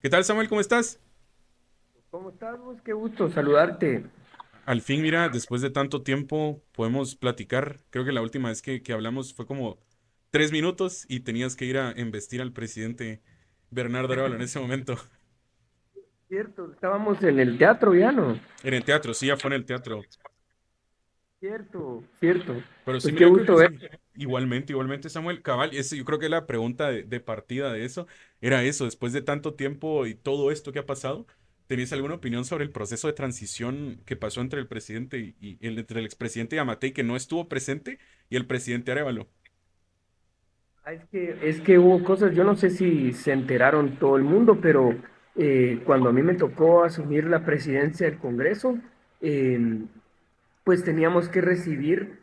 ¿Qué tal, Samuel? ¿Cómo estás? ¿Cómo estás vos? Qué gusto saludarte. Al fin, mira, después de tanto tiempo podemos platicar. Creo que la última vez que hablamos fue como 3 minutos y tenías que ir a embestir al presidente Bernardo Arévalo en ese momento. Cierto, estábamos en el teatro ya, ¿no? En el teatro, sí, ya fue en el teatro. Cierto, cierto. Pero sí, Pues qué mira, creo que gusto ver. sí. Igualmente, Samuel, cabal, yo creo que la pregunta de partida de eso era eso, después de tanto tiempo y todo esto que ha pasado, ¿tenías alguna opinión sobre el proceso de transición que pasó entre el presidente entre el expresidente Yamatei, que no estuvo presente, y el presidente Arévalo? Es que hubo cosas, yo no sé si se enteraron todo el mundo, pero cuando a mí me tocó asumir la presidencia del Congreso, eh, pues teníamos que recibir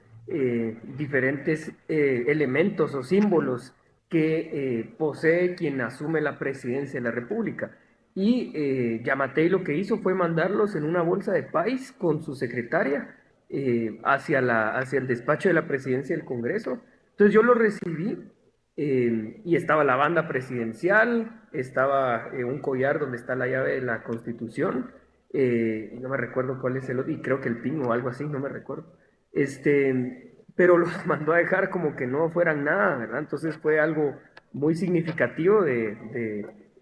diferentes elementos o símbolos que posee quien asume la presidencia de la República. Y Yamatei lo que hizo fue mandarlos en una bolsa de país con su secretaria hacia el despacho de la presidencia del Congreso. Entonces yo lo recibí y estaba la banda presidencial, estaba un collar donde está la llave de la Constitución, y no me recuerdo cuál es el otro, y creo que el PIN o algo así, no me recuerdo. Pero los mandó a dejar como que no fueran nada, ¿verdad? Entonces fue algo muy significativo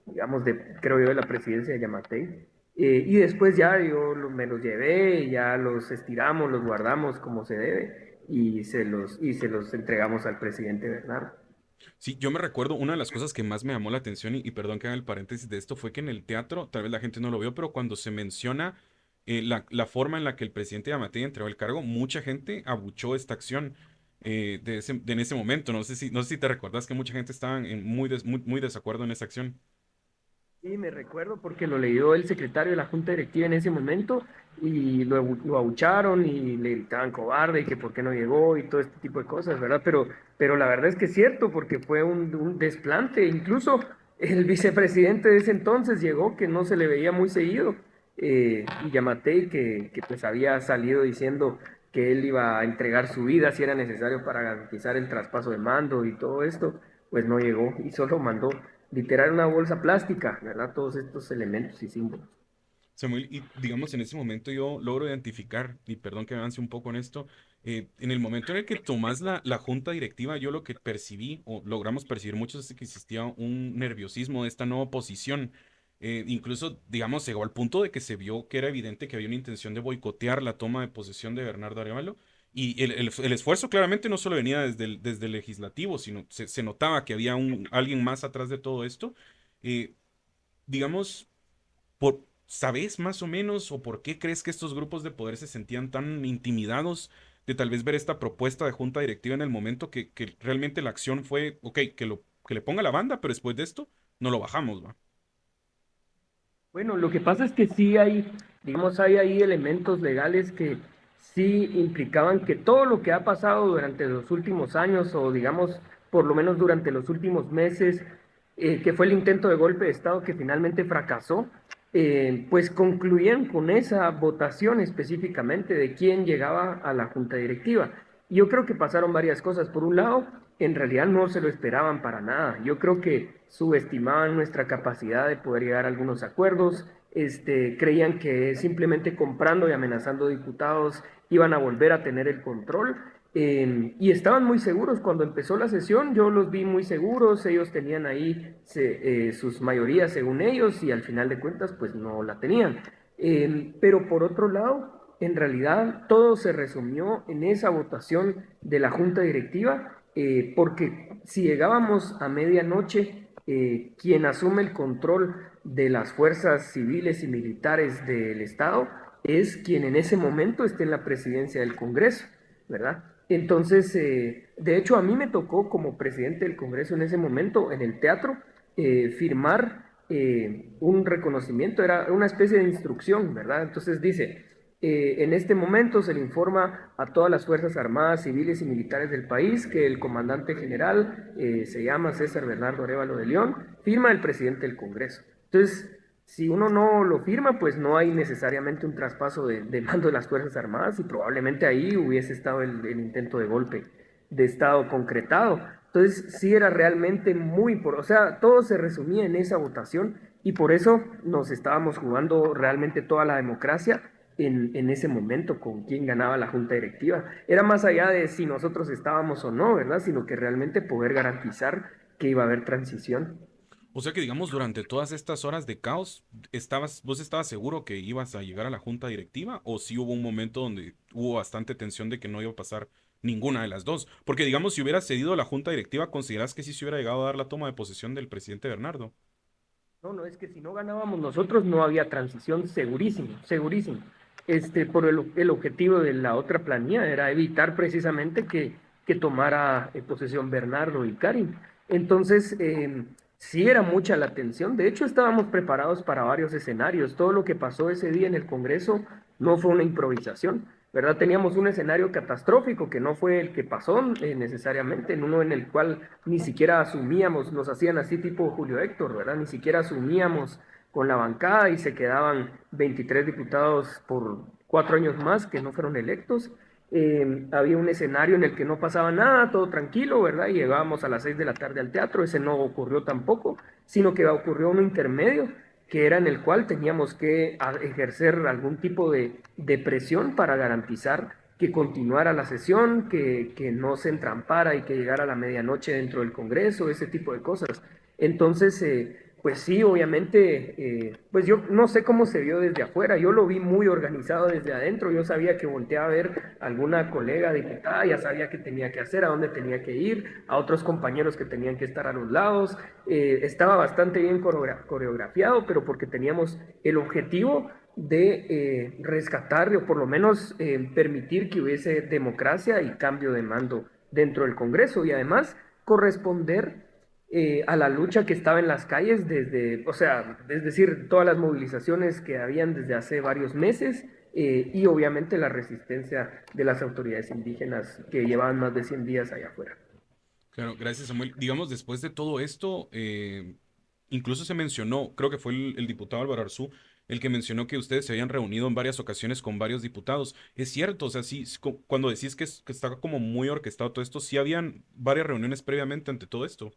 digamos, creo yo, de la presidencia de Yamatei. Y después ya me los llevé, ya los estiramos, los guardamos como se debe y se los entregamos al presidente Bernardo. Sí, yo me recuerdo, una de las cosas que más me llamó la atención, y perdón que haga el paréntesis de esto, fue que en el teatro, tal vez la gente no lo vio, pero cuando se menciona la forma en la que el presidente Yamatei entregó el cargo, mucha gente abuchó esta acción en ese momento. No sé si te recuerdas que mucha gente estaba muy desacuerdo en esa acción. Sí, me recuerdo porque lo leyó el secretario de la Junta Directiva en ese momento y lo abucharon y le gritaban cobarde y que por qué no llegó y todo este tipo de cosas, ¿verdad? Pero la verdad es que es cierto porque fue un desplante. Incluso el vicepresidente de ese entonces llegó que no se le veía muy seguido, y Yamatei que pues había salido diciendo que él iba a entregar su vida si era necesario para garantizar el traspaso de mando y todo esto, pues no llegó y solo mandó literal una bolsa plástica, ¿verdad? Todos estos elementos y símbolos. Samuel, y digamos, en ese momento yo logro identificar, y perdón que avance un poco en esto, en el momento en el que tomás la junta directiva, yo lo que percibí, o logramos percibir muchos, es que existía un nerviosismo de esta nueva oposición. Incluso, digamos, llegó al punto de que se vio que era evidente que había una intención de boicotear la toma de posesión de Bernardo Arévalo. Y el esfuerzo claramente no solo venía desde el legislativo, sino se notaba que había alguien más atrás de todo esto. Eh, digamos, ¿sabes más o menos o por qué crees que estos grupos de poder se sentían tan intimidados de tal vez ver esta propuesta de junta directiva en el momento que realmente la acción fue, ok, que le ponga la banda, pero después de esto no lo bajamos, va? Bueno, lo que pasa es que sí hay, digamos, hay ahí elementos legales que sí implicaban que todo lo que ha pasado durante los últimos años, o digamos, por lo menos durante los últimos meses, que fue el intento de golpe de Estado que finalmente fracasó, pues concluían con esa votación específicamente de quién llegaba a la junta directiva. Y yo creo que pasaron varias cosas. Por un lado, en realidad no se lo esperaban para nada. Yo creo que subestimaban nuestra capacidad de poder llegar a algunos acuerdos, creían que simplemente comprando y amenazando diputados iban a volver a tener el control, y estaban muy seguros cuando empezó la sesión. Yo los vi muy seguros, ellos tenían ahí sus mayorías según ellos y al final de cuentas pues no la tenían. Pero por otro lado, en realidad todo se resumió en esa votación de la junta directiva, porque si llegábamos a medianoche, quien asume el control de las fuerzas civiles y militares del Estado es quien en ese momento esté en la presidencia del Congreso, ¿verdad? Entonces, de hecho, a mí me tocó como presidente del Congreso en ese momento, en el teatro, firmar un reconocimiento, era una especie de instrucción, ¿verdad? Entonces dice, en este momento se le informa a todas las Fuerzas Armadas, civiles y militares del país que el comandante general se llama César Bernardo Arévalo de León, firma el presidente del Congreso. Entonces, si uno no lo firma, pues no hay necesariamente un traspaso de mando de las Fuerzas Armadas y probablemente ahí hubiese estado el intento de golpe de Estado concretado. Entonces, sí era realmente o sea, todo se resumía en esa votación y por eso nos estábamos jugando realmente toda la democracia en ese momento con quién ganaba la junta directiva. Era más allá de si nosotros estábamos o no, ¿verdad? Sino que realmente poder garantizar que iba a haber transición. O sea que, digamos, durante todas estas horas de caos, ¿vos estabas seguro que ibas a llegar a la junta directiva? ¿O sí hubo un momento donde hubo bastante tensión de que no iba a pasar ninguna de las dos? Porque, digamos, si hubiera cedido la junta directiva, ¿considerás que sí se hubiera llegado a dar la toma de posesión del presidente Bernardo? No, no, es que si no ganábamos nosotros no había transición, segurísimo, segurísimo. Por el objetivo de la otra planilla era evitar precisamente que tomara posesión Bernardo y Karin. Entonces, sí era mucha la tensión. De hecho, estábamos preparados para varios escenarios. Todo lo que pasó ese día en el Congreso no fue una improvisación. ¿Verdad? Teníamos un escenario catastrófico que no fue el que pasó necesariamente, en uno en el cual ni siquiera asumíamos, nos hacían así tipo Julio Héctor, ¿verdad? Ni siquiera asumíamos con la bancada y se quedaban 23 diputados por 4 años más que no fueron electos. Había un escenario en el que no pasaba nada, todo tranquilo, ¿verdad? Y llegábamos a las 6 de la tarde al teatro, ese no ocurrió tampoco, sino que ocurrió uno intermedio que era en el cual teníamos que ejercer algún tipo de presión para garantizar que continuara la sesión, que no se entrampara y que llegara a la medianoche dentro del Congreso, ese tipo de cosas. Entonces, pues sí, obviamente, pues yo no sé cómo se vio desde afuera, yo lo vi muy organizado desde adentro, yo sabía que volteaba a ver a alguna colega diputada, ya sabía qué tenía que hacer, a dónde tenía que ir, a otros compañeros que tenían que estar a los lados, estaba bastante bien coreografiado, pero porque teníamos el objetivo de rescatar o por lo menos permitir que hubiese democracia y cambio de mando dentro del Congreso y además corresponder a la lucha que estaba en las calles desde, o sea, es decir, todas las movilizaciones que habían desde hace varios meses y obviamente la resistencia de las autoridades indígenas que llevaban más de 100 días allá afuera. Claro, gracias, Samuel. Digamos, después de todo esto, incluso se mencionó, creo que fue el diputado Álvaro Arzú, el que mencionó que ustedes se habían reunido en varias ocasiones con varios diputados. Es cierto, o sea, sí, cuando decís que está como muy orquestado todo esto, sí habían varias reuniones previamente ante todo esto.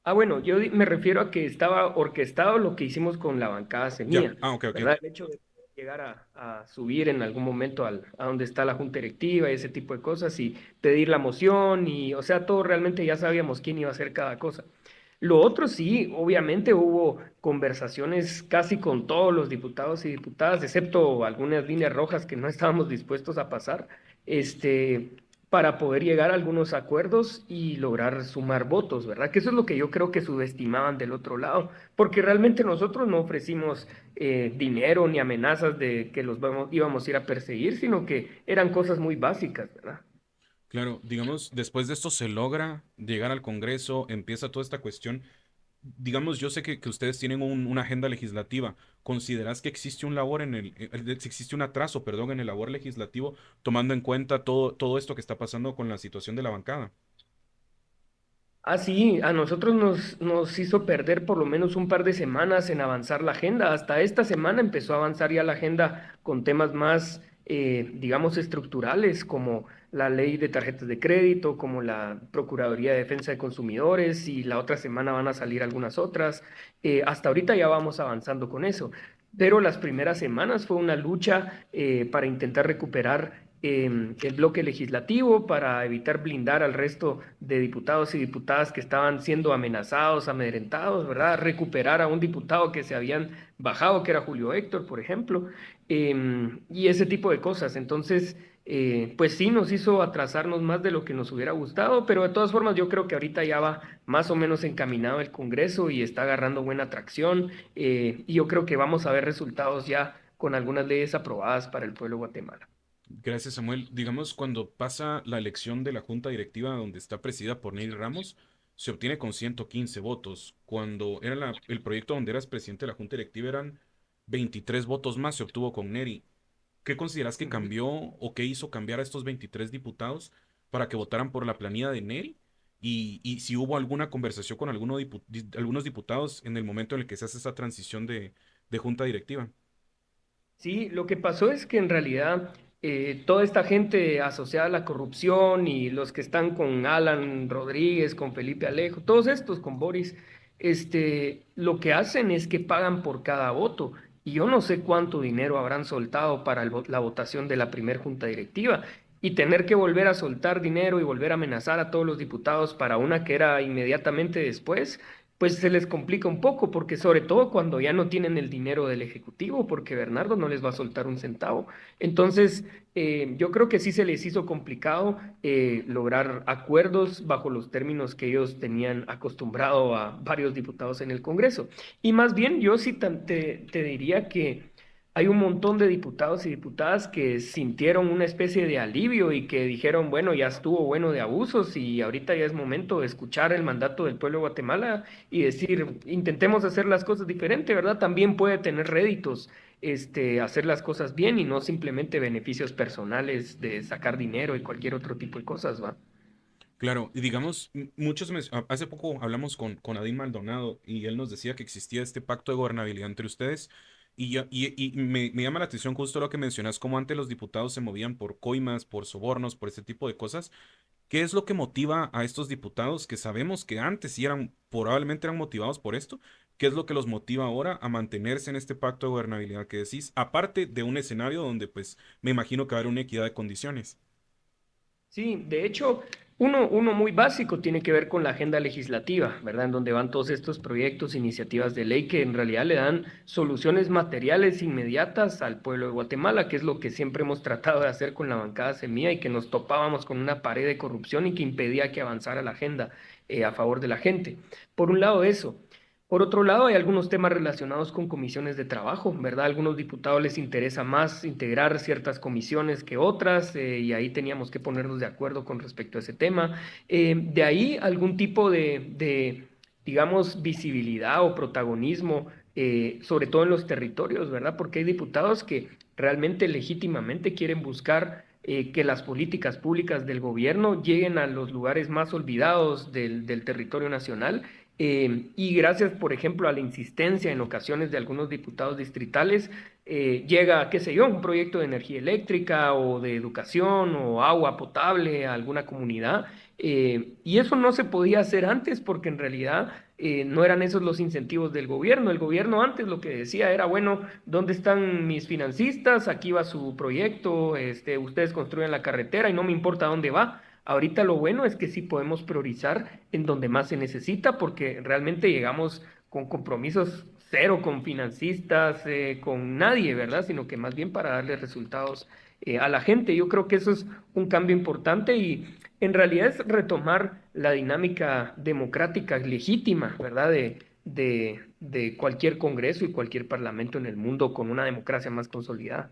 Ah, bueno, me refiero a que estaba orquestado lo que hicimos con la bancada Ya, Semilla, ok, ok. ¿verdad? El hecho de llegar a subir en algún momento a donde está la junta directiva y ese tipo de cosas y pedir la moción y, o sea, todo realmente ya sabíamos quién iba a hacer cada cosa. Lo otro sí, obviamente hubo conversaciones casi con todos los diputados y diputadas, excepto algunas líneas rojas que no estábamos dispuestos a pasar, este, para poder llegar a algunos acuerdos y lograr sumar votos, ¿verdad? Que eso es lo que yo creo que subestimaban del otro lado, porque realmente nosotros no ofrecimos dinero ni amenazas de que íbamos a ir a perseguir, sino que eran cosas muy básicas, ¿verdad? Claro, digamos, después de esto se logra llegar al Congreso, empieza toda esta cuestión. Digamos, yo sé que ustedes tienen una agenda legislativa. ¿Considerás que existe un labor existe un atraso, perdón, en el labor legislativo, tomando en cuenta todo esto que está pasando con la situación de la bancada? Ah, sí, a nosotros nos hizo perder por lo menos un par de semanas en avanzar la agenda. Hasta esta semana empezó a avanzar ya la agenda con temas más, digamos, estructurales, como la ley de tarjetas de crédito, como la Procuraduría de Defensa de Consumidores, y la otra semana van a salir algunas otras. Hasta ahorita ya vamos avanzando con eso. Pero las primeras semanas fue una lucha para intentar recuperar el bloque legislativo para evitar blindar al resto de diputados y diputadas que estaban siendo amenazados, amedrentados, ¿verdad? Recuperar a un diputado que se habían bajado, que era Julio Héctor, por ejemplo, y ese tipo de cosas. Entonces, pues sí, nos hizo atrasarnos más de lo que nos hubiera gustado, pero de todas formas yo creo que ahorita ya va más o menos encaminado el Congreso y está agarrando buena tracción, y yo creo que vamos a ver resultados ya con algunas leyes aprobadas para el pueblo de Guatemala. Gracias, Samuel. Digamos, cuando pasa la elección de la Junta Directiva donde está presidida por Nery Ramos, se obtiene con 115 votos. Cuando era el proyecto donde eras presidente de la Junta Directiva eran 23 votos más, se obtuvo con Neri. ¿Qué consideras que Ujú. cambió o qué hizo cambiar a estos 23 diputados para que votaran por la planilla de Neri? Y si hubo alguna conversación con algunos diputados en el momento en el que se hace esa transición de junta directiva. Sí, lo que pasó es que en realidad toda esta gente asociada a la corrupción y los que están con Alan Rodríguez, con Felipe Alejo, todos estos con Boris, lo que hacen es que pagan por cada voto. Y yo no sé cuánto dinero habrán soltado para la votación de la primer junta directiva. Y tener que volver a soltar dinero y volver a amenazar a todos los diputados para una que era inmediatamente después, pues se les complica un poco, porque sobre todo cuando ya no tienen el dinero del Ejecutivo, porque Bernardo no les va a soltar un centavo. Entonces, yo creo que sí se les hizo complicado lograr acuerdos bajo los términos que ellos tenían acostumbrado a varios diputados en el Congreso. Y más bien, yo sí te diría que hay un montón de diputados y diputadas que sintieron una especie de alivio y que dijeron, bueno, ya estuvo bueno de abusos y ahorita ya es momento de escuchar el mandato del pueblo de Guatemala y decir, intentemos hacer las cosas diferente, ¿verdad? También puede tener réditos, hacer las cosas bien y no simplemente beneficios personales de sacar dinero y cualquier otro tipo de cosas, ¿va? Claro, y digamos, hace poco hablamos con Adín Maldonado y él nos decía que existía este pacto de gobernabilidad entre ustedes y me llama la atención justo lo que mencionas, cómo antes los diputados se movían por coimas, por sobornos, por este tipo de cosas. ¿Qué es lo que motiva a estos diputados que sabemos que antes sí eran, probablemente eran motivados por esto? ¿Qué es lo que los motiva ahora a mantenerse en este pacto de gobernabilidad que decís? Aparte de un escenario donde pues me imagino que va a haber una equidad de condiciones. Sí, de hecho, uno muy básico tiene que ver con la agenda legislativa, ¿verdad? En donde van todos estos proyectos, iniciativas de ley que en realidad le dan soluciones materiales inmediatas al pueblo de Guatemala, que es lo que siempre hemos tratado de hacer con la bancada Semilla y que nos topábamos con una pared de corrupción y que impedía que avanzara la agenda a favor de la gente. Por un lado eso. Por otro lado, hay algunos temas relacionados con comisiones de trabajo, ¿verdad? A algunos diputados les interesa más integrar ciertas comisiones que otras, y ahí teníamos que ponernos de acuerdo con respecto a ese tema. De ahí algún tipo digamos, visibilidad o protagonismo, sobre todo en los territorios, ¿verdad? Porque hay diputados que realmente legítimamente quieren buscar que las políticas públicas del gobierno lleguen a los lugares más olvidados del territorio nacional y gracias, por ejemplo, a la insistencia en ocasiones de algunos diputados distritales, llega, qué sé yo, un proyecto de energía eléctrica o de educación o agua potable a alguna comunidad. Y eso no se podía hacer antes porque en realidad no eran esos los incentivos del gobierno. El gobierno antes lo que decía era, bueno, ¿dónde están mis financistas? Aquí va su proyecto, ustedes construyen la carretera y no me importa dónde va. Ahorita lo bueno es que sí podemos priorizar en donde más se necesita porque realmente llegamos con compromisos cero con financistas, con nadie, ¿verdad? Sino que más bien para darle resultados a la gente. Yo creo que eso es un cambio importante y en realidad es retomar la dinámica democrática legítima, ¿verdad? De cualquier congreso y cualquier parlamento en el mundo con una democracia más consolidada.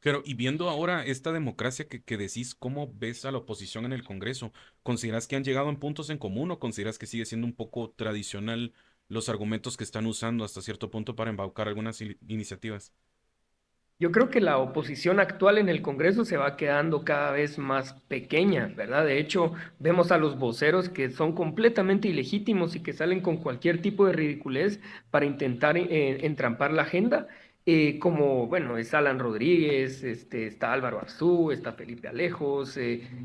Pero, y viendo ahora esta democracia que decís, ¿cómo ves a la oposición en el Congreso? ¿Consideras que han llegado en puntos en común o consideras que sigue siendo un poco tradicional los argumentos que están usando hasta cierto punto para embaucar algunas iniciativas? Yo creo que la oposición actual en el Congreso se va quedando cada vez más pequeña, ¿verdad? De hecho, vemos a los voceros que son completamente ilegítimos y que salen con cualquier tipo de ridiculez para intentar entrampar la agenda, como, bueno, es Alan Rodríguez, está Álvaro Arzú, está Felipe Alejos,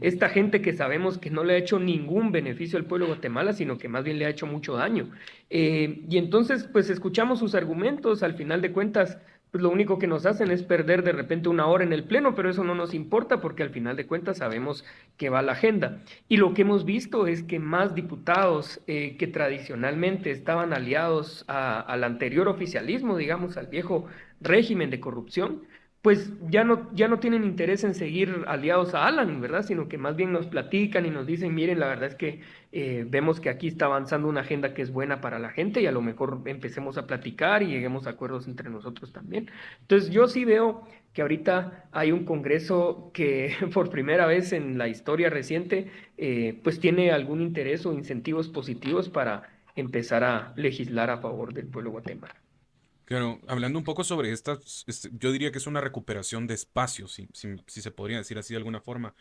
esta gente que sabemos que no le ha hecho ningún beneficio al pueblo de Guatemala, sino que más bien le ha hecho mucho daño. Y entonces, pues escuchamos sus argumentos, al final de cuentas pues lo único que nos hacen es perder de repente una hora en el pleno, pero eso no nos importa porque al final de cuentas sabemos que va la agenda. Y lo que hemos visto es que más diputados que tradicionalmente estaban aliados al anterior oficialismo, digamos, al viejo régimen de corrupción, pues ya no tienen interés en seguir aliados a Alan, ¿verdad? Sino que más bien nos platican y nos dicen, miren, la verdad es que vemos que aquí está avanzando una agenda que es buena para la gente y a lo mejor empecemos a platicar y lleguemos a acuerdos entre nosotros también. Entonces yo sí veo que ahorita hay un Congreso que por primera vez en la historia reciente pues tiene algún interés o incentivos positivos para empezar a legislar a favor del pueblo de Guatemala. Claro, hablando un poco sobre yo diría que es una recuperación de espacios, si se podría decir así de alguna forma.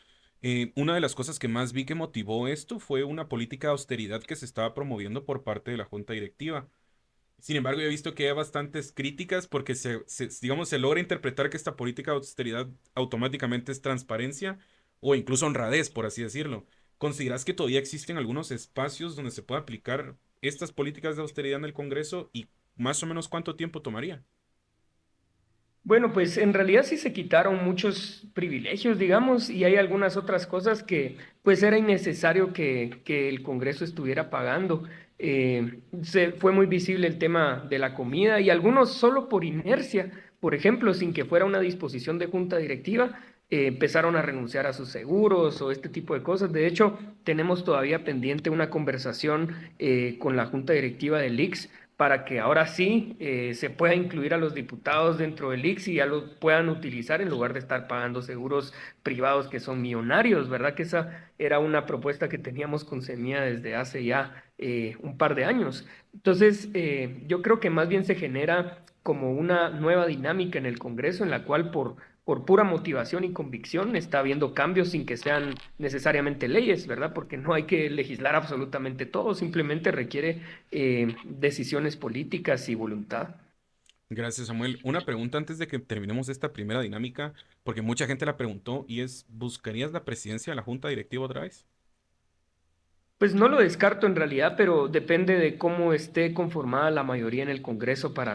Una de las cosas que más vi que motivó esto fue una política de austeridad que se estaba promoviendo por parte de la junta directiva. Sin embargo, yo he visto que hay bastantes críticas porque digamos, se logra interpretar que esta política de austeridad automáticamente es transparencia o incluso honradez, por así decirlo. ¿Consideras que todavía existen algunos espacios donde se puede aplicar estas políticas de austeridad en el Congreso y más o menos cuánto tiempo tomaría? Bueno, pues en realidad sí se quitaron muchos privilegios, digamos, y hay algunas otras cosas que pues era innecesario que el Congreso estuviera pagando. Fue muy visible el tema de la comida y algunos solo por inercia, por ejemplo, sin que fuera una disposición de junta directiva, empezaron a renunciar a sus seguros o este tipo de cosas. De hecho, tenemos todavía pendiente una conversación con la junta directiva del ICS para que ahora sí se pueda incluir a los diputados dentro del ICS y ya lo puedan utilizar en lugar de estar pagando seguros privados que son millonarios, ¿verdad? Que esa era una propuesta que teníamos con Semilla desde hace ya un par de años. Entonces, yo creo que más bien se genera como una nueva dinámica en el Congreso en la cual por pura motivación y convicción está habiendo cambios sin que sean necesariamente leyes, ¿verdad? Porque no hay que legislar absolutamente todo, simplemente requiere decisiones políticas y voluntad. Gracias, Samuel. Una pregunta antes de que terminemos esta primera dinámica, porque mucha gente la preguntó y es, ¿buscarías la presidencia de la Junta Directiva otra vez? Pues no lo descarto en realidad, pero depende de cómo esté conformada la mayoría en el Congreso para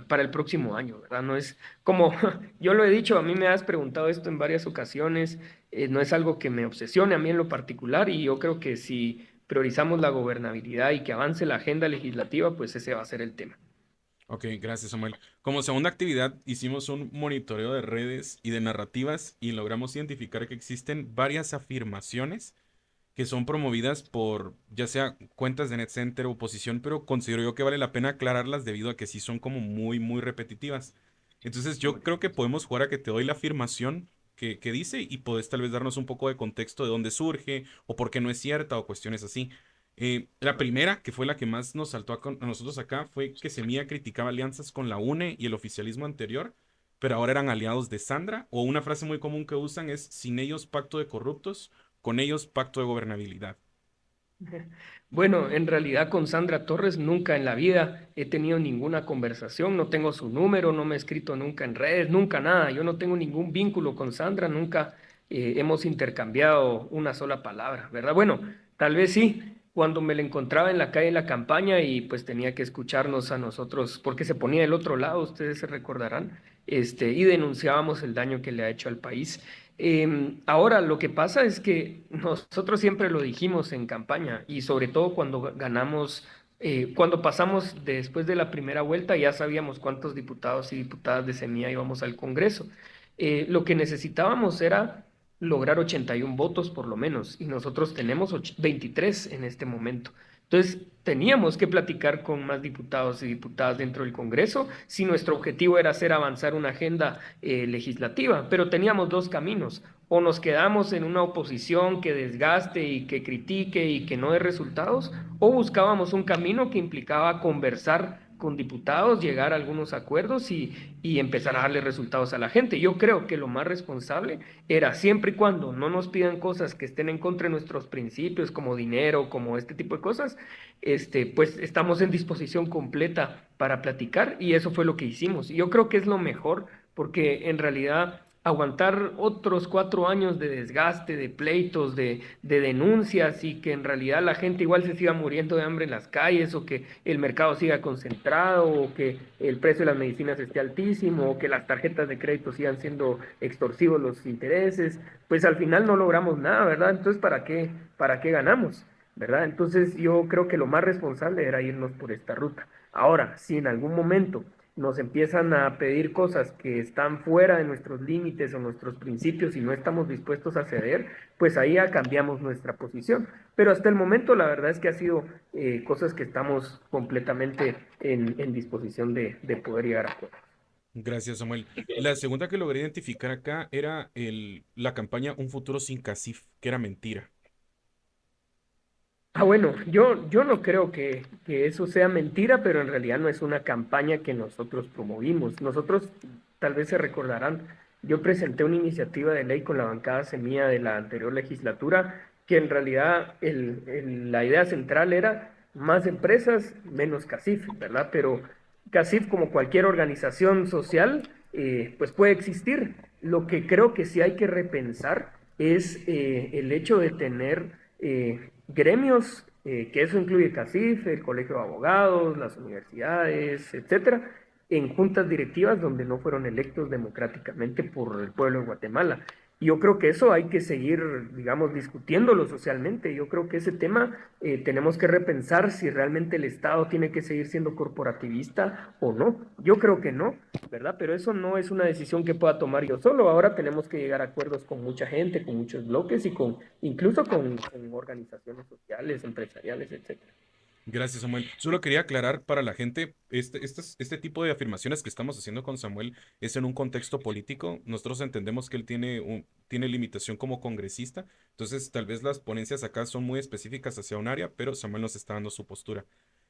para el próximo año, ¿verdad? No es como, yo lo he dicho, a mí me has preguntado esto en varias ocasiones, no es algo que me obsesione a mí en lo particular y yo creo que si priorizamos la gobernabilidad y que avance la agenda legislativa, pues ese va a ser el tema. Ok, gracias, Samuel. Como segunda actividad, hicimos un monitoreo de redes y de narrativas y logramos identificar que existen varias afirmaciones que son promovidas por ya sea cuentas de NetCenter o oposición, pero considero yo que vale la pena aclararlas debido a que sí son como muy repetitivas. Entonces yo creo que podemos jugar a que te doy la afirmación que dice y puedes tal vez darnos un poco de contexto de dónde surge o por qué no es cierta o cuestiones así. La primera, que fue la que más nos saltó a nosotros acá, fue que Semilla criticaba alianzas con la UNE y el oficialismo anterior, pero ahora eran aliados de Sandra, o una frase muy común que usan es, sin ellos pacto de corruptos, con ellos pacto de gobernabilidad. Bueno, en realidad con Sandra Torres nunca en la vida he tenido ninguna conversación, no tengo su número, no me he escrito nunca en redes, nunca nada. Yo no tengo ningún vínculo con Sandra, nunca hemos intercambiado una sola palabra, ¿verdad? Bueno, tal vez sí, cuando me la encontraba en la calle en la campaña y pues tenía que escucharnos a nosotros, porque se ponía del otro lado, ustedes se recordarán, y denunciábamos el daño que le ha hecho al país. Ahora, lo que pasa es que nosotros siempre lo dijimos en campaña y sobre todo cuando ganamos, cuando pasamos después de la primera vuelta, ya sabíamos cuántos diputados y diputadas de Semilla íbamos al Congreso. Lo que necesitábamos era lograr 81 votos por lo menos y nosotros tenemos 23 en este momento. Entonces, teníamos que platicar con más diputados y diputadas dentro del Congreso si nuestro objetivo era hacer avanzar una agenda legislativa, pero teníamos dos caminos. O nos quedamos en una oposición que desgaste y que critique y que no dé resultados, o buscábamos un camino que implicaba conversar con diputados, llegar a algunos acuerdos y empezar a darle resultados a la gente. Yo creo que lo más responsable era siempre y cuando no nos pidan cosas que estén en contra de nuestros principios, como dinero, como este tipo de cosas, pues estamos en disposición completa para platicar y eso fue lo que hicimos. Y yo creo que es lo mejor porque en realidad aguantar otros 4 años de desgaste, de pleitos, de denuncias y que en realidad la gente igual se siga muriendo de hambre en las calles o que el mercado siga concentrado o que el precio de las medicinas esté altísimo o que las tarjetas de crédito sigan siendo extorsivos los intereses, pues al final no logramos nada, ¿verdad? Entonces, para qué ganamos? ¿Verdad? Entonces yo creo que lo más responsable era irnos por esta ruta. Ahora, si en algún momento nos empiezan a pedir cosas que están fuera de nuestros límites o nuestros principios y no estamos dispuestos a ceder, pues ahí ya cambiamos nuestra posición. Pero hasta el momento la verdad es que ha sido cosas que estamos completamente en disposición de poder llegar a acuerdos. Gracias, Samuel. La segunda que logré identificar acá era la campaña Un futuro sin CACIF, que era mentira. Bueno, yo no creo que eso sea mentira, pero en realidad no es una campaña que nosotros promovimos. Nosotros, tal vez se recordarán, yo presenté una iniciativa de ley con la bancada Semilla de la anterior legislatura, que en realidad la idea central era más empresas, menos CACIF, ¿verdad? Pero CACIF, como cualquier organización social, pues puede existir. Lo que creo que sí hay que repensar es el hecho de tener gremios que eso incluye CACIF, el Colegio de Abogados, las universidades, etcétera, en juntas directivas donde no fueron electos democráticamente por el pueblo de Guatemala. Y yo creo que eso hay que seguir, digamos, discutiéndolo socialmente. Yo creo que ese tema tenemos que repensar si realmente el Estado tiene que seguir siendo corporativista o no. Yo creo que no, ¿verdad? Pero eso no es una decisión que pueda tomar yo solo. Ahora tenemos que llegar a acuerdos con mucha gente, con muchos bloques y con incluso con organizaciones sociales, empresariales, etcétera. Gracias, Samuel. Solo quería aclarar para la gente, este tipo de afirmaciones que estamos haciendo con Samuel es en un contexto político. Nosotros entendemos que él tiene limitación como congresista, entonces tal vez las ponencias acá son muy específicas hacia un área, pero Samuel nos está dando su postura.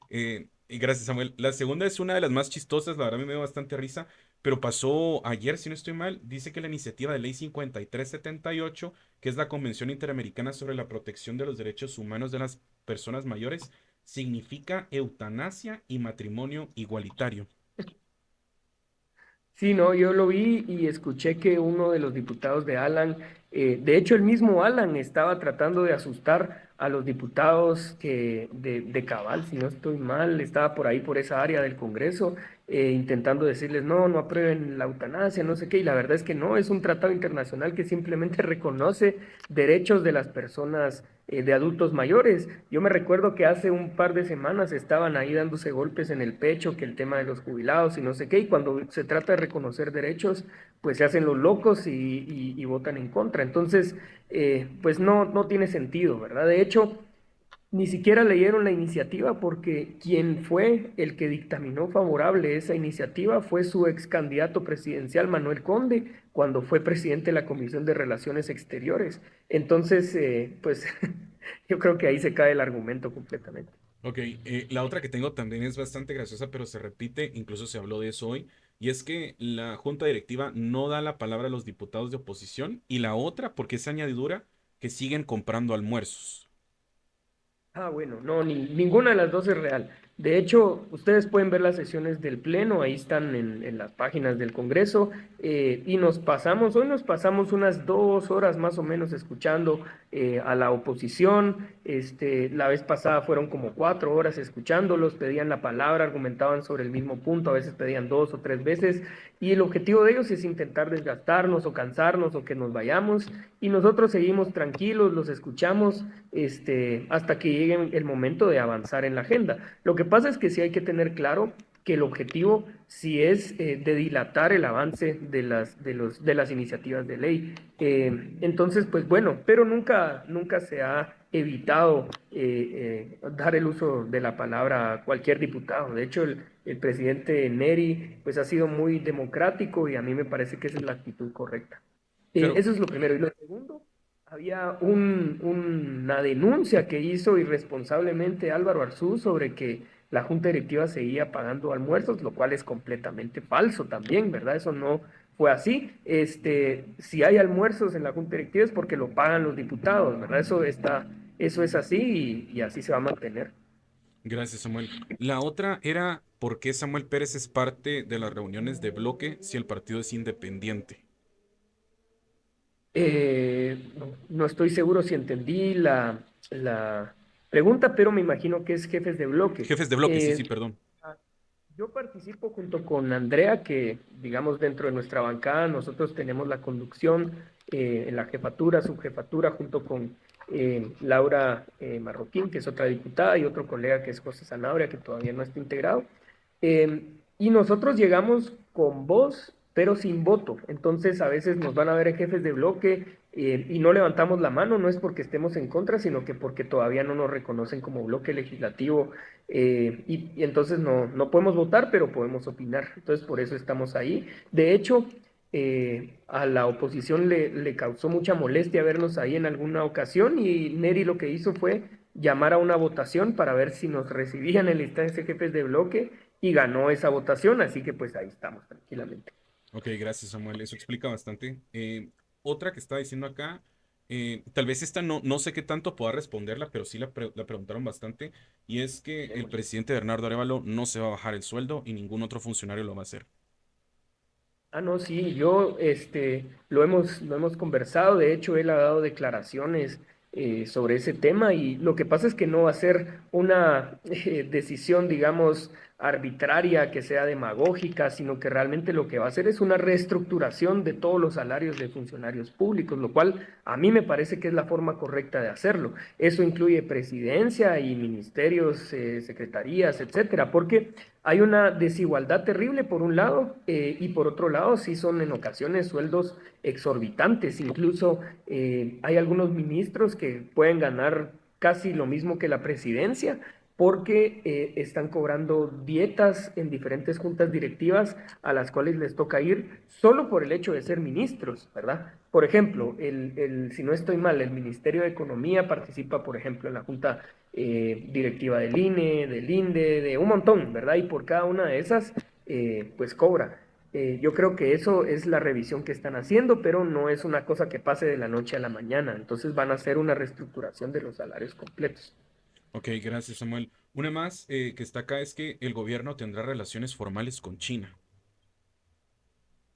Y gracias, Samuel. La segunda es una de las más chistosas, la verdad me dio bastante risa, pero pasó ayer, si no estoy mal. Dice que la iniciativa de ley 5378, que es la Convención Interamericana sobre la Protección de los Derechos Humanos de las Personas Mayores, significa eutanasia y matrimonio igualitario. Sí, no, yo lo vi y escuché que uno de los diputados de Alan, de hecho el mismo Alan estaba tratando de asustar a los diputados de Cabal, si no estoy mal, estaba por ahí por esa área del Congreso, intentando decirles no, no aprueben la eutanasia, no sé qué, y la verdad es que no, es un tratado internacional que simplemente reconoce derechos de las personas, de adultos mayores. Yo me recuerdo que hace un par de semanas estaban ahí dándose golpes en el pecho, que el tema de los jubilados y no sé qué, y cuando se trata de reconocer derechos, pues se hacen los locos y votan en contra. Entonces, pues no, no tiene sentido, ¿verdad? De hecho, ni siquiera leyeron la iniciativa porque quien fue el que dictaminó favorable esa iniciativa fue su ex candidato presidencial Manuel Conde cuando fue presidente de la Comisión de Relaciones Exteriores. Entonces, pues yo creo que ahí se cae el argumento completamente. Ok, la otra que tengo también es bastante graciosa, pero se repite, incluso se habló de eso hoy, y es que la junta directiva no da la palabra a los diputados de oposición, y la otra, porque es añadidura, que siguen comprando almuerzos. Ah, bueno, no, ninguna de las dos es real. De hecho, ustedes pueden ver las sesiones del Pleno, ahí están en las páginas del Congreso, y hoy nos pasamos unas 2 horas más o menos escuchando a la oposición. La vez pasada fueron como 4 horas escuchándolos, pedían la palabra, argumentaban sobre el mismo punto, a veces pedían 2 o 3 veces, y el objetivo de ellos es intentar desgastarnos o cansarnos o que nos vayamos, y nosotros seguimos tranquilos, los escuchamos hasta que llegue el momento de avanzar en la agenda. Lo que pasa es que sí hay que tener claro que el objetivo sí es de dilatar el avance de las iniciativas de ley. Entonces, pues bueno, pero nunca se ha evitado dar el uso de la palabra a cualquier diputado. De hecho, el presidente Neri pues ha sido muy democrático y a mí me parece que esa es la actitud correcta. Claro, Eso es lo primero. Y lo segundo, había una denuncia que hizo irresponsablemente Álvaro Arzú sobre que la junta directiva seguía pagando almuerzos, lo cual es completamente falso también, ¿verdad? Eso no fue así. Si hay almuerzos en la junta directiva es porque lo pagan los diputados, ¿verdad? Eso es así y así se va a mantener. gracias, Samuel. La otra era por qué Samuel Pérez es parte de las reuniones de bloque si el partido es independiente. No estoy seguro si entendí la pregunta, pero me imagino que es jefes de bloque. Jefes de bloque, sí, sí, perdón. Yo participo junto con Andrea, que digamos dentro de nuestra bancada nosotros tenemos la conducción en la jefatura, subjefatura, junto con Laura Marroquín, que es otra diputada, y otro colega que es José Zanabria, que todavía no está integrado. Y nosotros llegamos con voz, pero sin voto. Entonces a veces nos van a ver en jefes de bloque y no levantamos la mano, no es porque estemos en contra, sino que porque todavía no nos reconocen como bloque legislativo y entonces no podemos votar, pero podemos opinar. Entonces, por eso estamos ahí. De hecho, a la oposición le causó mucha molestia vernos ahí en alguna ocasión y Neri lo que hizo fue llamar a una votación para ver si nos recibían en la instancia de jefes de bloque y ganó esa votación, así que pues ahí estamos tranquilamente. Ok, gracias, Samuel. Eso explica bastante. Otra que estaba diciendo acá, tal vez esta no sé qué tanto pueda responderla, pero sí la preguntaron bastante, y es que el Démosle. presidente Bernardo Arévalo no se va a bajar el sueldo y ningún otro funcionario lo va a hacer. Ah, no, sí, lo hemos conversado, de hecho, él ha dado declaraciones sobre ese tema y lo que pasa es que no va a ser una decisión, digamos, arbitraria, que sea demagógica, sino que realmente lo que va a hacer es una reestructuración de todos los salarios de funcionarios públicos, lo cual a mí me parece que es la forma correcta de hacerlo. Eso incluye presidencia y ministerios, secretarías, etcétera, porque hay una desigualdad terrible por un lado y por otro lado sí son en ocasiones sueldos exorbitantes. Incluso hay algunos ministros que pueden ganar casi lo mismo que la presidencia porque están cobrando dietas en diferentes juntas directivas a las cuales les toca ir solo por el hecho de ser ministros, ¿verdad? Por ejemplo, si no estoy mal, el Ministerio de Economía participa, por ejemplo, en la junta directiva del INE, del INDE, de un montón, ¿verdad? Y por cada una de esas, pues cobra. Yo creo que eso es la revisión que están haciendo, pero no es una cosa que pase de la noche a la mañana. Entonces van a hacer una reestructuración de los salarios completos. Ok, gracias, Samuel. Una más que está acá es que el gobierno tendrá relaciones formales con China.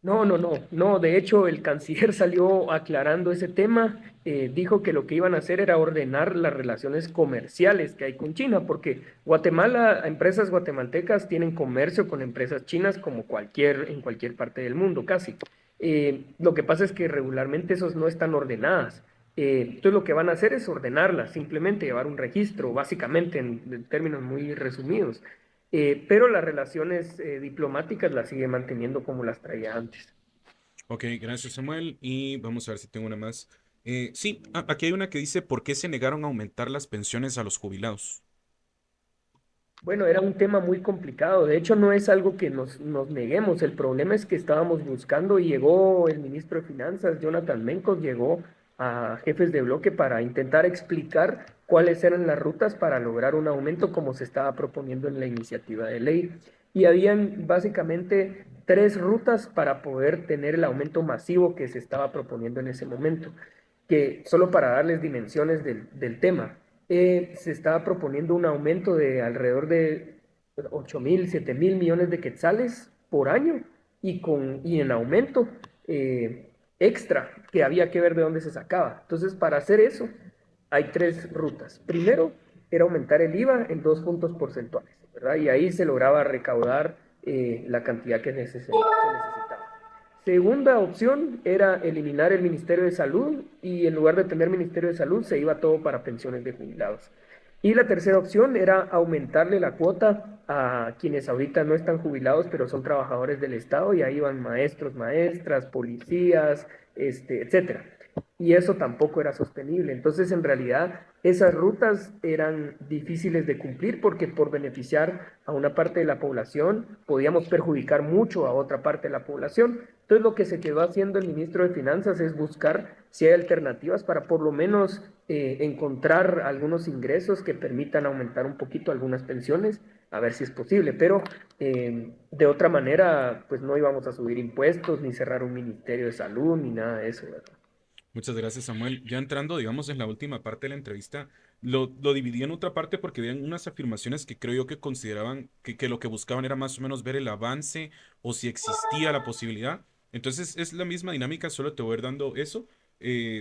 No, no, no, no. De hecho, el canciller salió aclarando ese tema. Dijo que lo que iban a hacer era ordenar las relaciones comerciales que hay con China, porque Guatemala, empresas guatemaltecas tienen comercio con empresas chinas como en cualquier parte del mundo, casi. Lo que pasa es que regularmente esos no están ordenadas. Entonces lo que van a hacer es ordenarlas, simplemente llevar un registro, básicamente en términos muy resumidos. Pero las relaciones diplomáticas las sigue manteniendo como las traía antes. Ok, gracias, Samuel. Y vamos a ver si tengo una más. Sí, aquí hay una que dice, ¿por qué se negaron a aumentar las pensiones a los jubilados? Bueno, era un tema muy complicado. De hecho, no es algo que nos neguemos. El problema es que estábamos buscando y llegó el ministro de Finanzas, Jonathan Mencos, llegó a jefes de bloque para intentar explicar cuáles eran las rutas para lograr un aumento como se estaba proponiendo en la iniciativa de ley. Y habían básicamente tres rutas para poder tener el aumento masivo que se estaba proponiendo en ese momento, que solo para darles dimensiones del tema se estaba proponiendo un aumento de alrededor de 8.000, 7.000 millones de quetzales por año y en aumento extra, que había que ver de dónde se sacaba. Entonces, para hacer eso, hay tres rutas. Primero, era aumentar el IVA en 2 puntos porcentuales, ¿verdad? Y ahí se lograba recaudar la cantidad que se necesitaba. Segunda opción era eliminar el Ministerio de Salud y en lugar de tener Ministerio de Salud se iba todo para pensiones de jubilados. Y la tercera opción era aumentarle la cuota a quienes ahorita no están jubilados, pero son trabajadores del Estado, y ahí van maestros, maestras, policías, etcétera. Y eso tampoco era sostenible. Entonces, en realidad, esas rutas eran difíciles de cumplir porque por beneficiar a una parte de la población podíamos perjudicar mucho a otra parte de la población. Entonces, lo que se quedó haciendo el ministro de Finanzas es buscar si hay alternativas para por lo menos encontrar algunos ingresos que permitan aumentar un poquito algunas pensiones, a ver si es posible, pero de otra manera, pues no íbamos a subir impuestos, ni cerrar un ministerio de salud, ni nada de eso, ¿verdad? Muchas gracias, Samuel. Ya entrando, digamos, en la última parte de la entrevista, lo dividí en otra parte porque habían unas afirmaciones que creo yo que consideraban que lo que buscaban era más o menos ver el avance o si existía la posibilidad. Entonces es la misma dinámica, solo te voy a ir dando eso,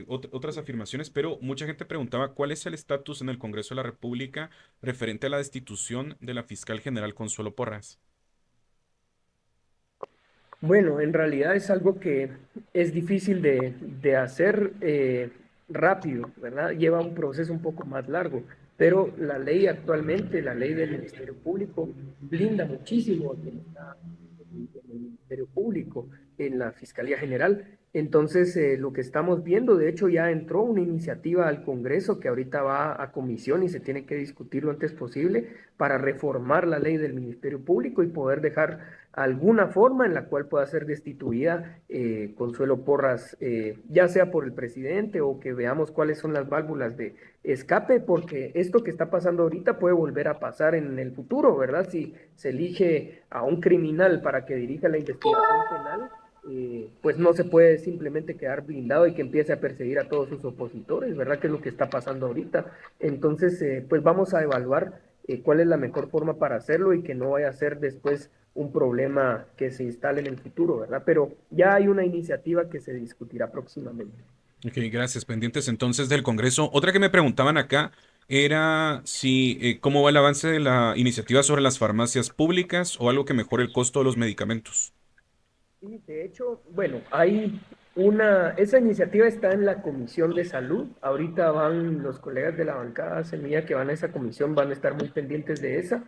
otras afirmaciones, pero mucha gente preguntaba cuál es el estatus en el Congreso de la República referente a la destitución de la fiscal general Consuelo Porras. Bueno, en realidad es algo que es difícil de hacer rápido, ¿verdad? Lleva un proceso un poco más largo, pero la ley actualmente, la ley del Ministerio Público, blinda muchísimo a quien está en el Ministerio Público, en la Fiscalía General. Entonces, lo que estamos viendo, de hecho, ya entró una iniciativa al Congreso que ahorita va a comisión y se tiene que discutir lo antes posible para reformar la ley del Ministerio Público y poder dejar alguna forma en la cual pueda ser destituida Consuelo Porras, ya sea por el presidente o que veamos cuáles son las válvulas de escape, porque esto que está pasando ahorita puede volver a pasar en el futuro, ¿verdad? Si se elige a un criminal para que dirija la investigación penal, pues no se puede simplemente quedar blindado y que empiece a perseguir a todos sus opositores, ¿verdad? Que es lo que está pasando ahorita. Entonces, pues vamos a evaluar cuál es la mejor forma para hacerlo y que no vaya a ser después un problema que se instale en el futuro, ¿verdad? Pero ya hay una iniciativa que se discutirá próximamente. Ok, gracias. Pendientes entonces del Congreso. Otra que me preguntaban acá era si cómo va el avance de la iniciativa sobre las farmacias públicas o algo que mejore el costo de los medicamentos. Sí, de hecho, bueno, hay esa iniciativa está en la Comisión de Salud. Ahorita van los colegas de la bancada Semilla que van a esa comisión, van a estar muy pendientes de esa.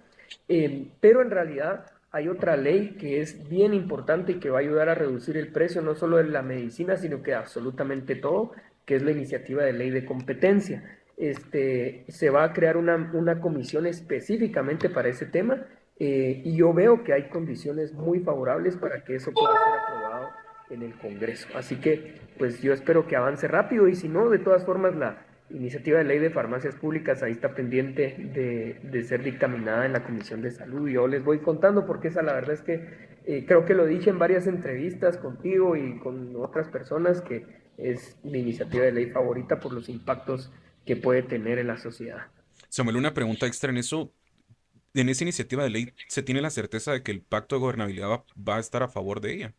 Pero en realidad hay otra ley que es bien importante y que va a ayudar a reducir el precio no solo de la medicina, sino que absolutamente todo, que es la iniciativa de ley de competencia. Se va a crear una comisión específicamente para ese tema y yo veo que hay condiciones muy favorables para que eso pueda ser aprobado en el Congreso. Así que, pues yo espero que avance rápido y si no, de todas formas, la iniciativa de ley de farmacias públicas ahí está pendiente de ser dictaminada en la Comisión de Salud. Yo les voy contando porque esa la verdad es que creo que lo dije en varias entrevistas contigo y con otras personas que es mi iniciativa de ley favorita por los impactos que puede tener en la sociedad. Samuel, una pregunta extra en eso. En esa iniciativa de ley, ¿se tiene la certeza de que el pacto de gobernabilidad va a estar a favor de ella?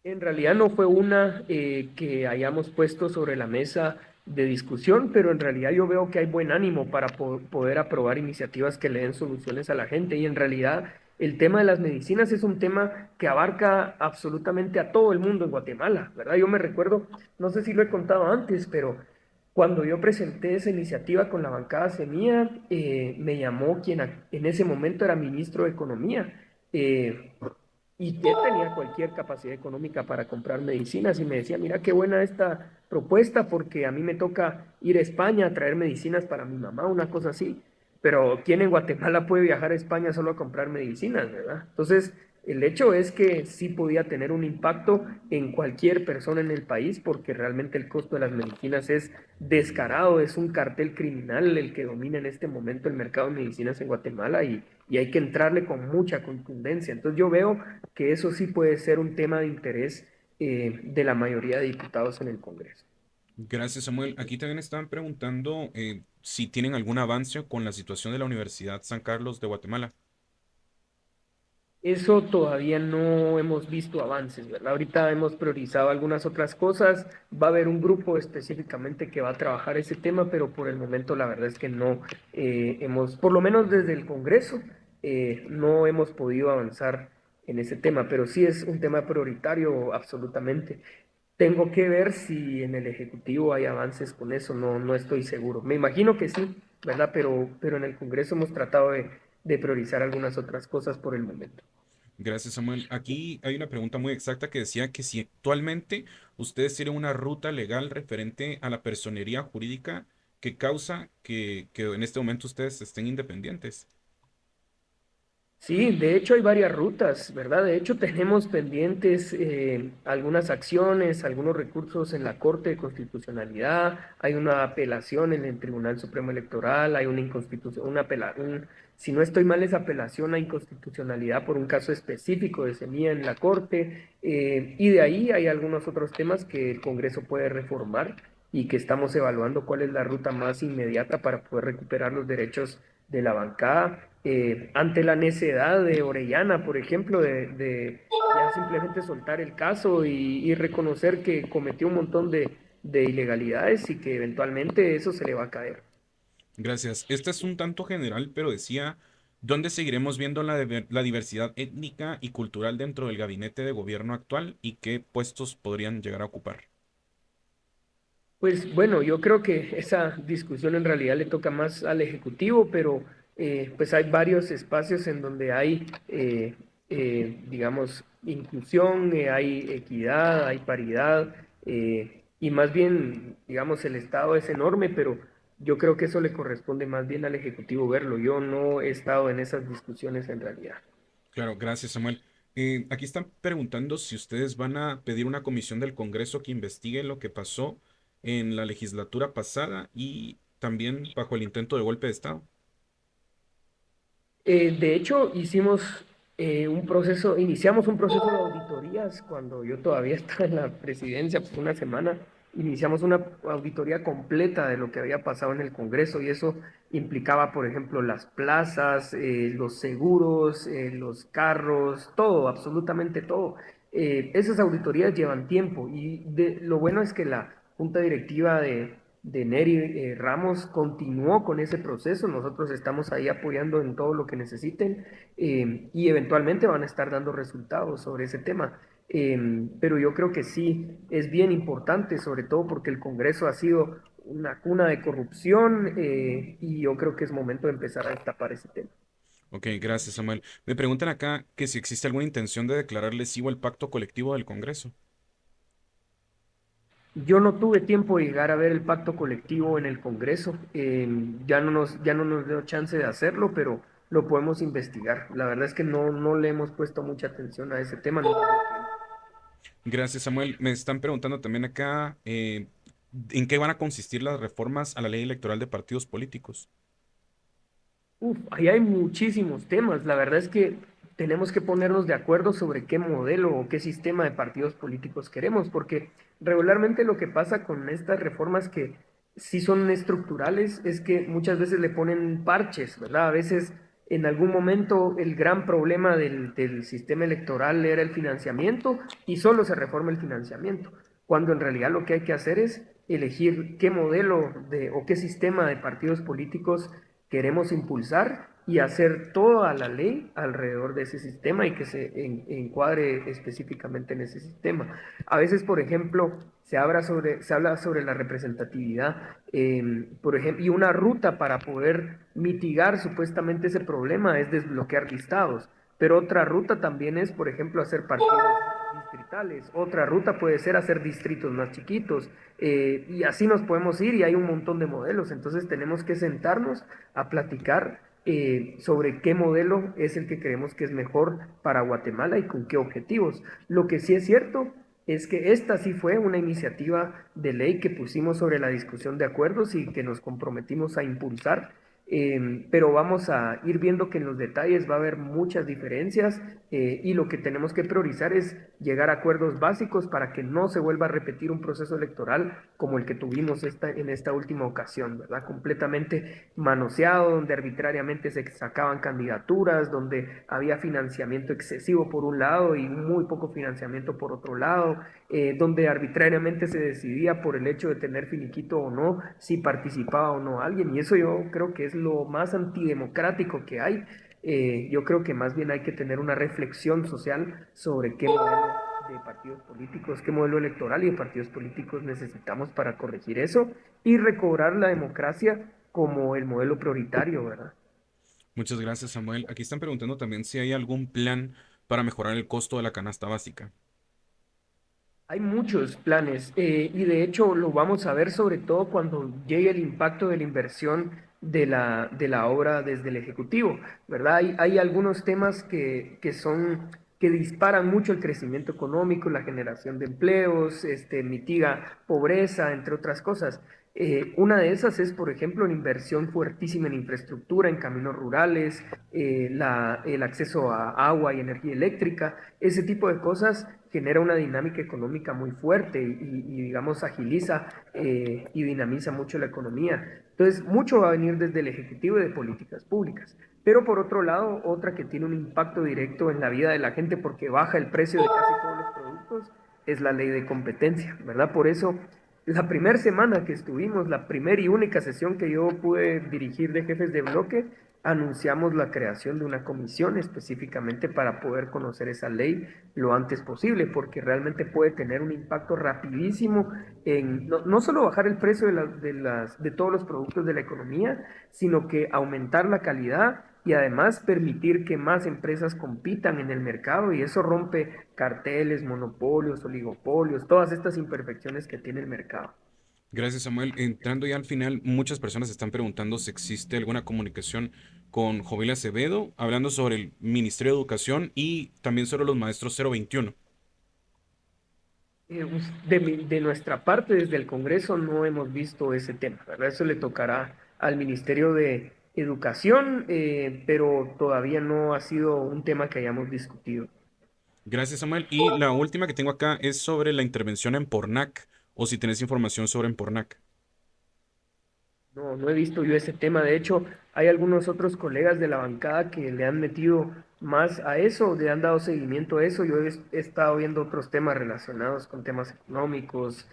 En realidad no fue una que hayamos puesto sobre la mesa de discusión, pero en realidad yo veo que hay buen ánimo para poder aprobar iniciativas que le den soluciones a la gente. Y en realidad el tema de las medicinas es un tema que abarca absolutamente a todo el mundo en Guatemala, ¿verdad? Yo me recuerdo, no sé si lo he contado antes, pero cuando yo presenté esa iniciativa con la bancada Semilla, me llamó quien en ese momento era ministro de Economía. Y que tenía cualquier capacidad económica para comprar medicinas y me decía, mira qué buena esta propuesta porque a mí me toca ir a España a traer medicinas para mi mamá, una cosa así, pero ¿quién en Guatemala puede viajar a España solo a comprar medicinas, verdad? Entonces, el hecho es que sí podía tener un impacto en cualquier persona en el país porque realmente el costo de las medicinas es descarado, es un cartel criminal el que domina en este momento el mercado de medicinas en Guatemala y hay que entrarle con mucha contundencia. Entonces yo veo que eso sí puede ser un tema de interés de la mayoría de diputados en el Congreso. Gracias, Samuel. Aquí también estaban preguntando si tienen algún avance con la situación de la Universidad San Carlos de Guatemala. Eso todavía no hemos visto avances, ¿verdad? Ahorita hemos priorizado algunas otras cosas. Va a haber un grupo específicamente que va a trabajar ese tema, pero por el momento la verdad es que no hemos, por lo menos desde el Congreso, no hemos podido avanzar en ese tema, pero sí es un tema prioritario absolutamente. Tengo que ver si en el Ejecutivo hay avances con eso, no, no estoy seguro. Me imagino que sí, ¿verdad? Pero en el Congreso hemos tratado de priorizar algunas otras cosas por el momento. Gracias, Samuel. Aquí hay una pregunta muy exacta que decía que si actualmente ustedes tienen una ruta legal referente a la personería jurídica que causa que en este momento ustedes estén independientes. Sí, de hecho hay varias rutas, ¿verdad? De hecho tenemos pendientes algunas acciones, algunos recursos en la Corte de Constitucionalidad, hay una apelación en el Tribunal Supremo Electoral, hay una inconstitución, si no estoy mal es apelación a inconstitucionalidad por un caso específico de Semilla en la Corte, y de ahí hay algunos otros temas que el Congreso puede reformar y que estamos evaluando cuál es la ruta más inmediata para poder recuperar los derechos de la bancada ante la necedad de Orellana, por ejemplo, de ya simplemente soltar el caso y reconocer que cometió un montón de ilegalidades y que eventualmente eso se le va a caer. Gracias. Este es un tanto general, pero decía, ¿dónde seguiremos viendo la diversidad étnica y cultural dentro del gabinete de gobierno actual y qué puestos podrían llegar a ocupar? Pues bueno, yo creo que esa discusión en realidad le toca más al Ejecutivo, pero pues hay varios espacios en donde hay, digamos, inclusión, hay equidad, hay paridad, y más bien, digamos, el Estado es enorme, pero yo creo que eso le corresponde más bien al Ejecutivo verlo. Yo no he estado en esas discusiones en realidad. Claro, gracias, Samuel. Aquí están preguntando si ustedes van a pedir una comisión del Congreso que investigue lo que pasó en la legislatura pasada y también bajo el intento de golpe de Estado. De hecho, iniciamos un proceso de auditorías cuando yo todavía estaba en la presidencia, por una semana, iniciamos una auditoría completa de lo que había pasado en el Congreso y eso implicaba, por ejemplo, las plazas, los seguros, los carros, todo, absolutamente todo. esas auditorías llevan tiempo y lo bueno es que la junta directiva de Neri Ramos continuó con ese proceso. Nosotros estamos ahí apoyando en todo lo que necesiten y eventualmente van a estar dando resultados sobre ese tema. Pero yo creo que sí es bien importante, sobre todo porque el Congreso ha sido una cuna de corrupción y yo creo que es momento de empezar a destapar ese tema. Ok, gracias, Samuel. Me preguntan acá que si existe alguna intención de declarar lesivo el pacto colectivo del Congreso. Yo no tuve tiempo de llegar a ver el pacto colectivo en el Congreso. Ya no nos dio chance de hacerlo, pero lo podemos investigar. La verdad es que no le hemos puesto mucha atención a ese tema. No nos dio tiempo. Gracias, Samuel. Me están preguntando también acá en qué van a consistir las reformas a la ley electoral de partidos políticos. Uf, ahí hay muchísimos temas. La verdad es que tenemos que ponernos de acuerdo sobre qué modelo o qué sistema de partidos políticos queremos, porque regularmente lo que pasa con estas reformas que sí son estructurales es que muchas veces le ponen parches, ¿verdad? A veces en algún momento el gran problema del sistema electoral era el financiamiento y solo se reforma el financiamiento, cuando en realidad lo que hay que hacer es elegir qué modelo de, o qué sistema de partidos políticos queremos impulsar y hacer toda la ley alrededor de ese sistema y que se encuadre específicamente en ese sistema. A veces, por ejemplo, se habla sobre la representatividad, por ejemplo, y una ruta para poder mitigar supuestamente ese problema es desbloquear listados, pero otra ruta también es, por ejemplo, hacer partidos distritales. Otra ruta puede ser hacer distritos más chiquitos y así nos podemos ir y hay un montón de modelos. Entonces tenemos que sentarnos a platicar sobre qué modelo es el que creemos que es mejor para Guatemala y con qué objetivos. Lo que sí es cierto es que esta sí fue una iniciativa de ley que pusimos sobre la discusión de acuerdos y que nos comprometimos a impulsar. Pero vamos a ir viendo que en los detalles va a haber muchas diferencias y lo que tenemos que priorizar es llegar a acuerdos básicos para que no se vuelva a repetir un proceso electoral como el que tuvimos en esta última ocasión, ¿verdad? Completamente manoseado, donde arbitrariamente se sacaban candidaturas, donde había financiamiento excesivo por un lado y muy poco financiamiento por otro lado, donde arbitrariamente se decidía por el hecho de tener finiquito o no, si participaba o no alguien, y eso yo creo que es lo más antidemocrático que hay. Yo creo que más bien hay que tener una reflexión social sobre qué modelo de partidos políticos, qué modelo electoral y de partidos políticos necesitamos para corregir eso y recobrar la democracia como el modelo prioritario, ¿verdad? Muchas gracias, Samuel. Aquí están preguntando también si hay algún plan para mejorar el costo de la canasta básica. Hay muchos planes y de hecho lo vamos a ver sobre todo cuando llegue el impacto de la inversión de la obra desde el Ejecutivo, ¿verdad? Hay algunos temas que disparan mucho el crecimiento económico, la generación de empleos, mitiga pobreza, entre otras cosas. Una de esas es, por ejemplo, una inversión fuertísima en infraestructura, en caminos rurales, el acceso a agua y energía eléctrica. Ese tipo de cosas genera una dinámica económica muy fuerte digamos, agiliza y dinamiza mucho la economía. Entonces, mucho va a venir desde el Ejecutivo y de políticas públicas. Pero por otro lado, otra que tiene un impacto directo en la vida de la gente porque baja el precio de casi todos los productos es la ley de competencia, ¿verdad? Por eso, la primera semana que estuvimos, la primera y única sesión que yo pude dirigir de jefes de bloque, anunciamos la creación de una comisión específicamente para poder conocer esa ley lo antes posible, porque realmente puede tener un impacto rapidísimo en no solo bajar el precio de todos los productos de la economía, sino que aumentar la calidad y además permitir que más empresas compitan en el mercado y eso rompe carteles, monopolios, oligopolios, todas estas imperfecciones que tiene el mercado. Gracias, Samuel. Entrando ya al final, muchas personas están preguntando si existe alguna comunicación con Jovel Acevedo, hablando sobre el Ministerio de Educación y también sobre los maestros 021. De nuestra parte, desde el Congreso, no hemos visto ese tema, ¿verdad? Eso le tocará al Ministerio de Educación, pero todavía no ha sido un tema que hayamos discutido. Gracias, Samuel. Y la última que tengo acá es sobre la intervención en Pornac, o si tenés información sobre en Pornac. No he visto yo ese tema. De hecho, hay algunos otros colegas de la bancada que le han metido más a eso, le han dado seguimiento a eso. Yo he estado viendo otros temas relacionados con temas económicos,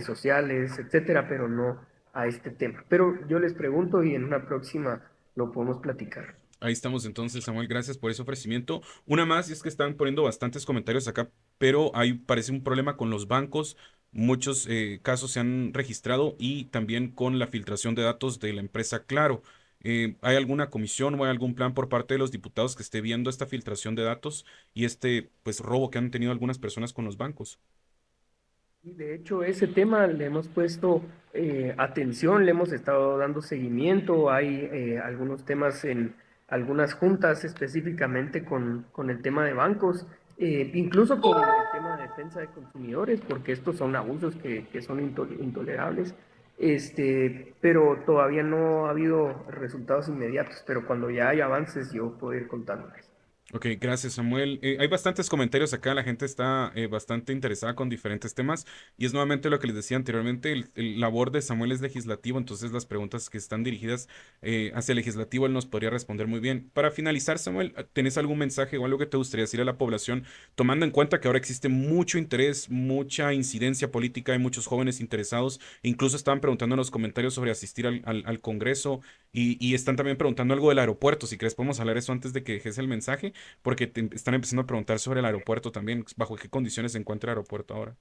sociales, etcétera, pero no a este tema. Pero yo les pregunto y en una próxima lo podemos platicar. Ahí estamos entonces, Samuel, gracias por ese ofrecimiento. Una más, y es que están poniendo bastantes comentarios acá, pero hay parece un problema con los bancos. Muchos casos se han registrado y también con la filtración de datos de la empresa Claro. ¿Hay alguna comisión o hay algún plan por parte de los diputados que esté viendo esta filtración de datos y este pues robo que han tenido algunas personas con los bancos? Y de hecho, ese tema le hemos puesto atención, le hemos estado dando seguimiento. Hay algunos temas en algunas juntas específicamente con el tema de bancos, incluso con el tema de defensa de consumidores, porque estos son abusos que son intolerables. Pero todavía no ha habido resultados inmediatos, pero cuando ya hay avances yo puedo ir contándoles. Ok, gracias Samuel. Hay bastantes comentarios acá, la gente está bastante interesada con diferentes temas y es nuevamente lo que les decía anteriormente, el labor de Samuel es legislativo, entonces las preguntas que están dirigidas hacia el legislativo él nos podría responder muy bien. Para finalizar, Samuel, ¿tenés algún mensaje o algo que te gustaría decir a la población, tomando en cuenta que ahora existe mucho interés, mucha incidencia política, hay muchos jóvenes interesados, incluso estaban preguntando en los comentarios sobre asistir al Congreso y están también preguntando algo del aeropuerto, si crees podemos hablar eso antes de que dejes el mensaje? Porque te están empezando a preguntar sobre el aeropuerto también, bajo qué condiciones se encuentra el aeropuerto ahora.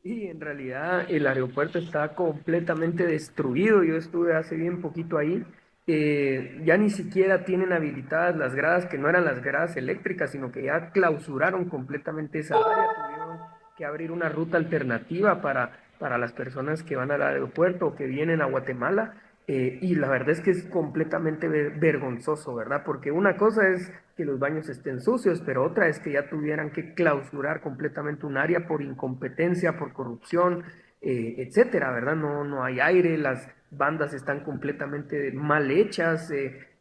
Y en realidad el aeropuerto está completamente destruido. Yo estuve hace bien poquito ahí. Ya ni siquiera tienen habilitadas las gradas, que no eran las gradas eléctricas, sino que ya clausuraron completamente esa área. Tuvieron que abrir una ruta alternativa para las personas que van al aeropuerto o que vienen a Guatemala. Y la verdad es que es completamente vergonzoso, ¿verdad? Porque una cosa es que los baños estén sucios, pero otra es que ya tuvieran que clausurar completamente un área por incompetencia, por corrupción, etcétera, ¿verdad? No, no hay aire, las bandas están completamente mal hechas.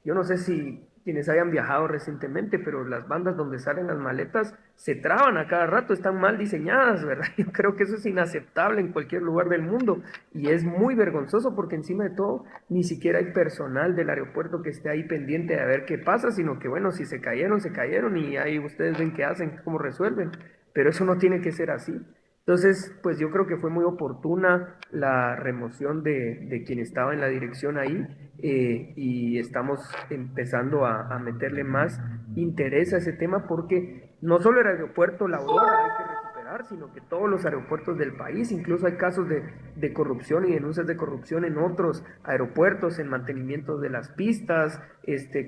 Yo no sé si quienes hayan viajado recientemente, pero las bandas donde salen las maletas se traban a cada rato, están mal diseñadas, ¿verdad? Yo creo que eso es inaceptable en cualquier lugar del mundo y es muy vergonzoso porque encima de todo ni siquiera hay personal del aeropuerto que esté ahí pendiente de ver qué pasa, sino que bueno, si se cayeron y ahí ustedes ven qué hacen, cómo resuelven, pero eso no tiene que ser así. Entonces, pues yo creo que fue muy oportuna la remoción de quien estaba en la dirección ahí, y estamos empezando a meterle más interés a ese tema porque no solo el aeropuerto La Aurora hay que recuperar, sino que todos los aeropuertos del país, incluso hay casos de corrupción y denuncias de corrupción en otros aeropuertos, en mantenimiento de las pistas,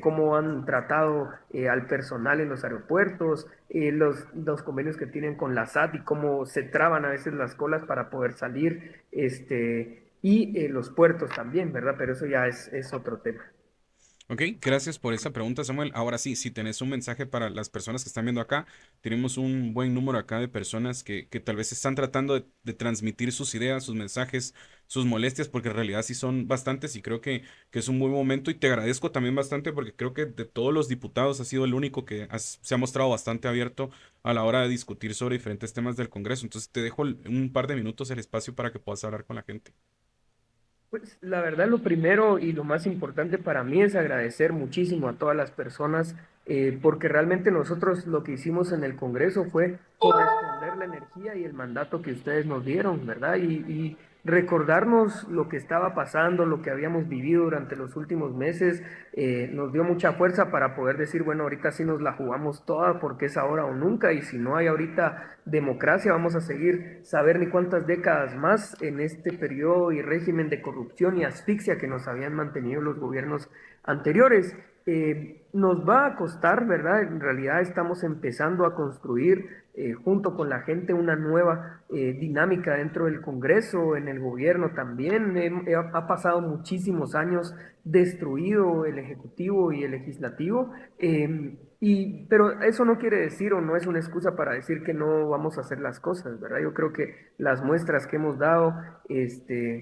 cómo han tratado al personal en los aeropuertos, los convenios que tienen con la SAT y cómo se traban a veces las colas para poder salir, y los puertos también, ¿verdad? Pero eso ya es otro tema. Ok, gracias por esa pregunta, Samuel. Ahora sí, si tenés un mensaje para las personas que están viendo acá, tenemos un buen número acá de personas que tal vez están tratando de transmitir sus ideas, sus mensajes, sus molestias, porque en realidad sí son bastantes y creo que es un buen momento y te agradezco también bastante porque creo que de todos los diputados has sido el único que se ha mostrado bastante abierto a la hora de discutir sobre diferentes temas del Congreso. Entonces te dejo un par de minutos el espacio para que puedas hablar con la gente. Pues la verdad lo primero y lo más importante para mí es agradecer muchísimo a todas las personas, porque realmente nosotros lo que hicimos en el Congreso fue corresponder la energía y el mandato que ustedes nos dieron, ¿verdad? Y recordarnos lo que estaba pasando, lo que habíamos vivido durante los últimos meses, nos dio mucha fuerza para poder decir, bueno, ahorita sí nos la jugamos toda porque es ahora o nunca, y si no hay ahorita democracia, vamos a seguir saber ni cuántas décadas más en este periodo y régimen de corrupción y asfixia que nos habían mantenido los gobiernos anteriores. Nos va a costar, ¿verdad? En realidad estamos empezando a construir junto con la gente una nueva dinámica dentro del Congreso, en el gobierno también. Ha pasado muchísimos años destruido el Ejecutivo y el Legislativo. Pero eso no quiere decir o no es una excusa para decir que no vamos a hacer las cosas, ¿verdad? Yo creo que las muestras que hemos dado,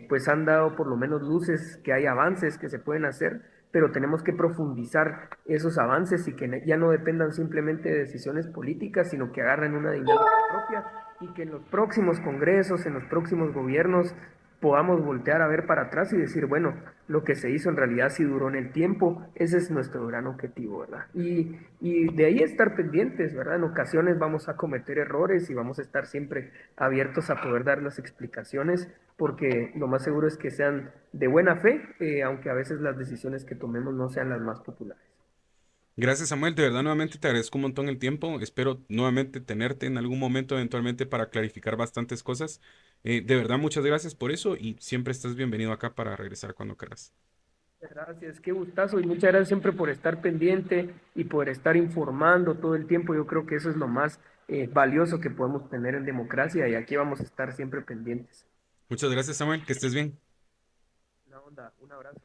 pues han dado por lo menos luces que hay avances que se pueden hacer, pero tenemos que profundizar esos avances y que ya no dependan simplemente de decisiones políticas, sino que agarren una dinámica propia y que en los próximos congresos, en los próximos gobiernos, podamos voltear a ver para atrás y decir, bueno, lo que se hizo en realidad sí duró en el tiempo, ese es nuestro gran objetivo, ¿verdad? Y de ahí estar pendientes, ¿verdad? En ocasiones vamos a cometer errores y vamos a estar siempre abiertos a poder dar las explicaciones, porque lo más seguro es que sean de buena fe, aunque a veces las decisiones que tomemos no sean las más populares. Gracias, Samuel. De verdad, nuevamente te agradezco un montón el tiempo. Espero nuevamente tenerte en algún momento eventualmente para clarificar bastantes cosas. De verdad, muchas gracias por eso y siempre estás bienvenido acá para regresar cuando quieras. Gracias, qué gustazo y muchas gracias siempre por estar pendiente y por estar informando todo el tiempo. Yo creo que eso es lo más valioso que podemos tener en democracia y aquí vamos a estar siempre pendientes. Muchas gracias, Samuel. Que estés bien. Una onda, un abrazo.